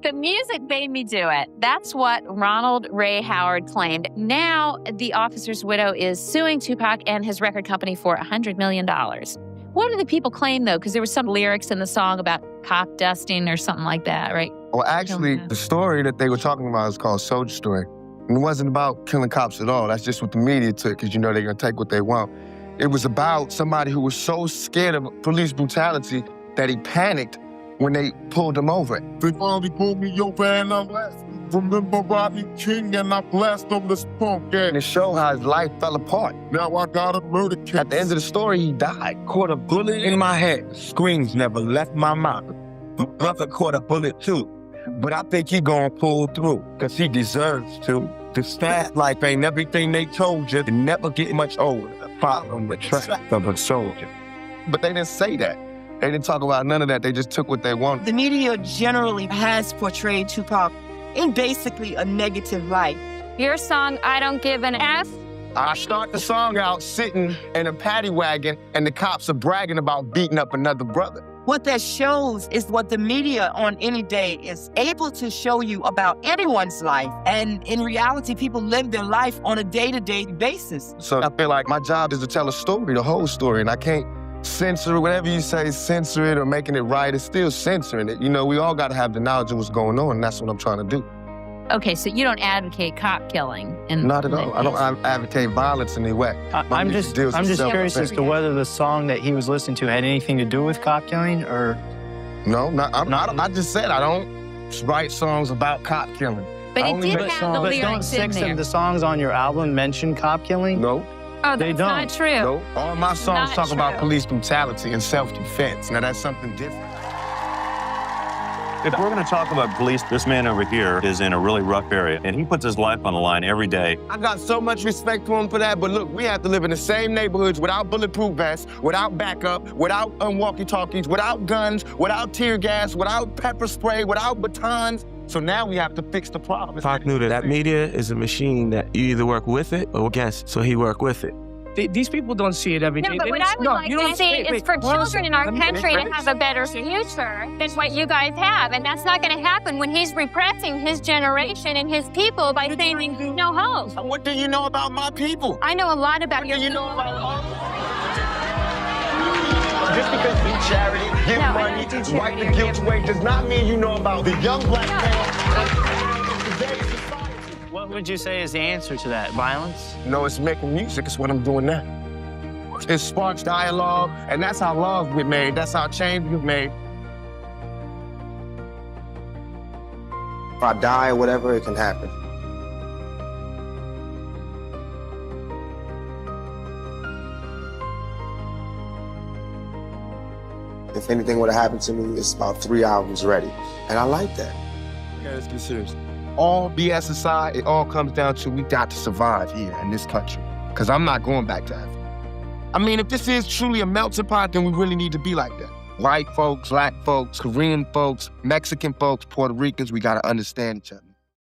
The music made me do it. That's what Ronald Ray Howard claimed. Now, the officer's widow is suing Tupac and his record company for $100 million. What do the people claim, though? Because there were some lyrics in the song about cop dusting or something like that, right? Well, actually, the story that they were talking about is called Soulja Story. And it wasn't about killing cops at all. That's just what the media took, because you know they're going to take what they want. It was about somebody who was so scared of police brutality that he panicked when they pulled him over. They finally pulled me over and I left. Remember Rodney King and I blasted him this punk. And it showed how his life fell apart. Now I got a murder case. At the end of the story, he died. Caught a bullet in my head. Screams never left my mouth. My brother caught a bullet too. But I think he gonna pull through, because he deserves to. This fast life ain't everything they told you. It never get much older. Following the track of a soldier. But they didn't say that. They didn't talk about none of that. They just took what they wanted. The media generally has portrayed Tupac in basically a negative light. Your song, I Don't Give an F. I start the song out sitting in a paddy wagon and the cops are bragging about beating up another brother. What that shows is what the media on any day is able to show you about anyone's life. And in reality, people live their life on a day-to-day basis. So I feel like my job is to tell a story, the whole story, and I can't censor it. Whatever you say, censor it or making it right, it's still censoring it. You know, we all got to have the knowledge of what's going on, and that's what I'm trying to do. Okay, so you don't advocate cop killing? Not at all. I don't advocate violence in any way. I'm just curious as to whether the song that he was listening to had anything to do with cop killing, or... No, I just said I don't write songs about cop killing. But it did have the lyrics don't six in there. of the songs on your album mention cop killing? No. Oh, they that's don't. not true. No. All my songs talk about true. police brutality and self-defense. Now, that's something different. If we're going to talk about police, this man over here is in a really rough area, and he puts his life on the line every day. I got so much respect for him for that, but look, we have to live in the same neighborhoods without bulletproof vests, without backup, without walkie-talkies, without guns, without tear gas, without pepper spray, without batons. So now we have to fix the problem. Pac knew that media is a machine that you either work with it or against, so he worked with it. These people don't see it every day. No, but what I would like to see is for children in our country to have a better future than what you guys have. And that's not going to happen when he's repressing his generation and his people by saying no hope. What do you know about my people? I know a lot about your... You know about just because you charity, give money, wipe the guilt away, does not mean you know about the young black man. What would you say is the answer to that? Violence? No, it's making music. It's what I'm doing now. It sparks dialogue, and that's how love get made. That's how change get made. If I die or whatever, it can happen. If anything would have happened to me, it's about 3 albums ready. And I like that. Okay, let's get serious. All BS aside, it all comes down to we got to survive here in this country. Because I'm not going back to Africa. I mean, if this is truly a melting pot, then we really need to be like that. White folks, black folks, Korean folks, Mexican folks, Puerto Ricans, we got to understand each other.